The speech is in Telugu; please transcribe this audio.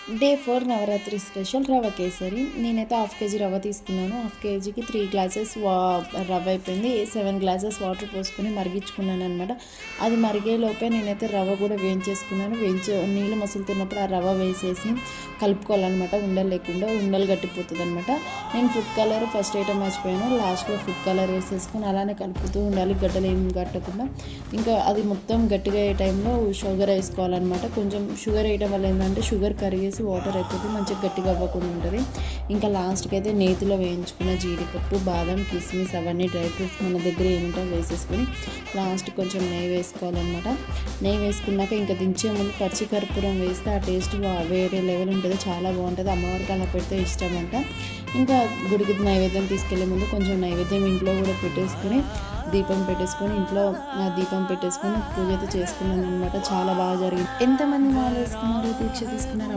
డే 4 నవరాత్రి స్పెషల్ రవ్వ కేసరి. నేనైతే హాఫ్ కేజీ రవ్వ తీసుకున్నాను. హాఫ్ కేజీకి 3 గ్లాసెస్ రవ్వ అయిపోయింది. 7 గ్లాసెస్ వాటర్ పోసుకొని మరిగించుకున్నాను అనమాట. అది మరిగే లోపే నేనైతే రవ్వ కూడా వేయించేసుకున్నాను. నీళ్ళు మసులుతున్నప్పుడు ఆ రవ్వ వేసేసి కలుపుకోవాలన్నమాట. ఉండలు లేకుండా, ఉండలు గట్టిపోతుంది అనమాట. నేను ఫుడ్ కలర్ ఫస్ట్ ఐటమ్ మర్చిపోయాను. లాస్ట్లో ఫుడ్ కలర్ వేసేసుకొని అలానే కలుపుతూ ఉండాలి, గడ్డలు ఏం కట్టకుండా. ఇంకా అది మొత్తం గట్టిగా అయ్యే టైంలో షుగర్ వేసుకోవాలన్నమాట. కొంచెం షుగర్ వేయడం వల్ల ఏంటంటే షుగర్ కరిగేసి వాటర్ అయిపోతే మంచిగా గట్టిగా అవ్వకుండా ఉంటుంది. ఇంకా లాస్ట్కి అయితే నేతిలో వేయించుకున్న జీడిపప్పు, బాదం, కిస్మిస్ అవన్నీ డ్రై ఫ్రూట్స్ మన దగ్గర ఏమిటో వేసేసుకొని లాస్ట్ కొంచెం నెయ్యి వేసుకోవాలన్నమాట. నెయ్యి వేసుకున్నాక ఇంకా దించే ముందు పచ్చి కర్పూరం వేస్తే ఆ టేస్ట్ వేరే లెవెల్ ఉంటుంది, చాలా బాగుంటుంది. అమ్మవారికి అలా పెడితే ఇష్టం అంట. ఇంకా గుడికి నైవేద్యం తీసుకెళ్లే ముందు కొంచెం నైవేద్యం ఇంట్లో కూడా పెట్టేసుకొని దీపం పెట్టేసుకొని ఇంట్లో దీపం పెట్టేసుకొని పూజ అయితే చేసుకున్నాను అనమాట. చాలా బాగా జరిగింది. ఎంతమంది మాల వేసుకున్నారు, దీక్ష తీసుకున్నారు?